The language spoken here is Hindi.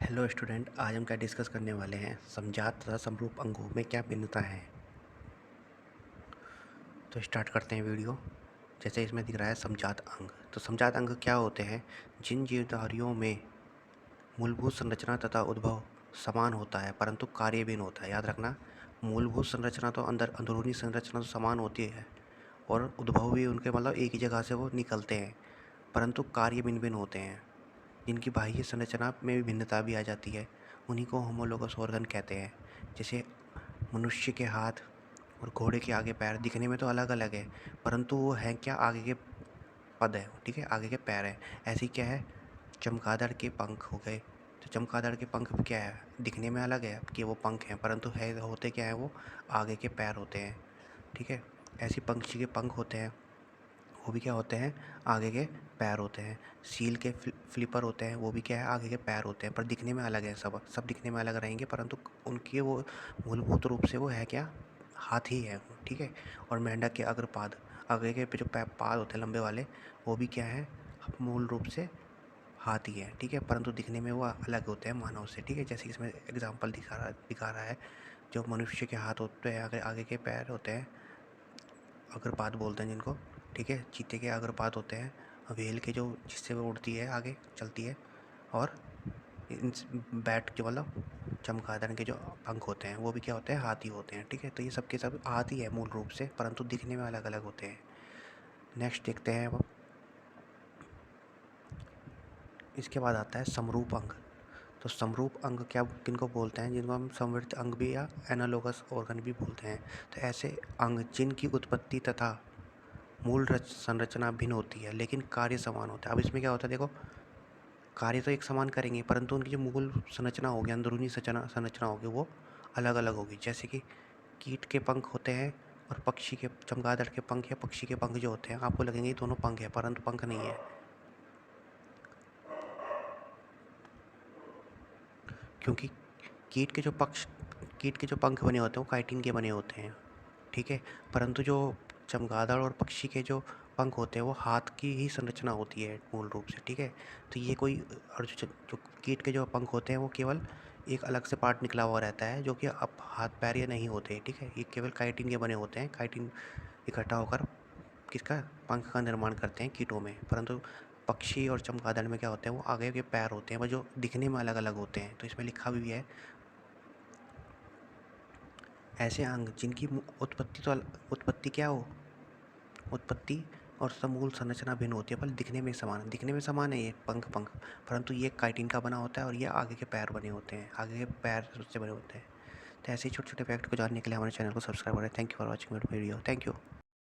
हेलो स्टूडेंट, आज हम क्या डिस्कस करने वाले हैं। समजात तथा समरूप अंगों में क्या भिन्नता है। तो स्टार्ट करते हैं वीडियो। जैसे इसमें दिख रहा है समजात अंग। तो समजात अंग क्या होते हैं? जिन जीवधारियों में मूलभूत संरचना तथा उद्भव समान होता है परंतु कार्य भिन्न होता है। याद रखना, मूलभूत संरचना तो अंदरूनी संरचना तो समान होती है और उद्भव भी उनके मतलब एक ही जगह से वो निकलते हैं, परंतु कार्य भिन्न भिन्न होते हैं। जिनकी बाह्य संरचना में भी भिन्नता भी आ जाती है, उन्हीं को होमोलोगस ऑर्गन कहते हैं। जैसे मनुष्य के हाथ और घोड़े के आगे पैर दिखने में तो अलग अलग है, परंतु वो हैं क्या, आगे के पद है, ठीक है, आगे के पैर है। ऐसी क्या है, चमगादड़ के पंख हो गए। तो चमगादड़ के पंख क्या है, दिखने में अलग है कि वो पंख हैं, परंतु है होते क्या है, वो आगे के पैर होते हैं, ठीक है। ऐसी पंछी के पंख होते हैं, वो भी क्या होते हैं, आगे के पैर होते हैं। सील के फ्लिपर होते हैं, वो भी क्या है, आगे के पैर होते हैं, पर दिखने में अलग है। सब सब दिखने में अलग रहेंगे, परंतु उनके वो मूलभूत रूप से वो है क्या, हाथी है, ठीक है। और मेंढक के अग्रपाद, आगे के जो पाद होते हैं लंबे वाले, वो भी क्या है, मूल रूप से हाथी है, ठीक है, परंतु दिखने में वो अलग होते हैं मानव से, ठीक है। जैसे इसमें एग्जाम्पल दिखा रहा है, जो मनुष्य के हाथ होते हैं, आगे आगे के पैर होते हैं, अग्रपाद बोलते हैं जिनको, ठीक है। चीते के अग्रपाद होते हैं, व्हेल के जो जिससे वो उड़ती है, आगे चलती है। और इन बैट जो मतलब चमगादड़ के जो पंख होते हैं, वो भी क्या होते हैं, हाथी होते हैं, ठीक है। तो ये सब के सब हाथी है मूल रूप से, परंतु दिखने में अलग अलग होते हैं। नेक्स्ट देखते हैं अब, इसके बाद आता है समरूप अंग। तो समरूप अंग क्या किनको बोलते हैं, जिनको हम समवर्ती अंग भी या एनालोगस ऑर्गन भी बोलते हैं। तो ऐसे अंग जिनकी उत्पत्ति तथा मूल संरचना भिन्न होती है लेकिन कार्य समान होता है। अब इसमें क्या होता है, देखो, कार्य तो एक समान करेंगे, परंतु उनकी जो मूल संरचना होगी, अंदरूनी संरचना होगी, वो अलग अलग होगी। जैसे कि कीट के पंख होते हैं और पक्षी के, चमगादड़ के पंख या पक्षी के पंख जो होते हैं, आपको लगेंगे ये दोनों पंख है, परंतु पंख नहीं है। क्योंकि कीट के जो पक्ष कीट के जो पंख बने होते हैं वो काइटिन के बने होते हैं, ठीक है। परंतु जो चमगादड़ और पक्षी के जो पंख होते हैं वो हाथ की ही संरचना होती है मूल रूप से, ठीक है। तो ये कोई, और जो कीट के जो पंख होते हैं वो केवल एक अलग से पार्ट निकला हुआ रहता है, जो कि अब हाथ पैर ये नहीं होते, ठीक है। ये केवल काइटिन के बने होते हैं। काइटिन इकट्ठा होकर किसका, पंख का निर्माण करते हैं कीटों में। परंतु पक्षी और चमगादड़ में क्या होते हैं, वो आगे के पैर होते हैं, वो जो दिखने में अलग अलग होते हैं। तो इसमें लिखा भी है, ऐसे अंग जिनकी उत्पत्ति क्या हो, उत्पत्ति और समूल संरचना भिन्न होती है, पर दिखने में समान है ये पंख, परंतु ये काइटिन का बना होता है और ये आगे के पैर बने होते हैं, आगे के पैर उससे बने होते हैं। तो ऐसे ही छोटे छोटे फैक्ट को जानने के लिए हमारे चैनल को सब्सक्राइब करें। Thank you for watching my video. Thank you.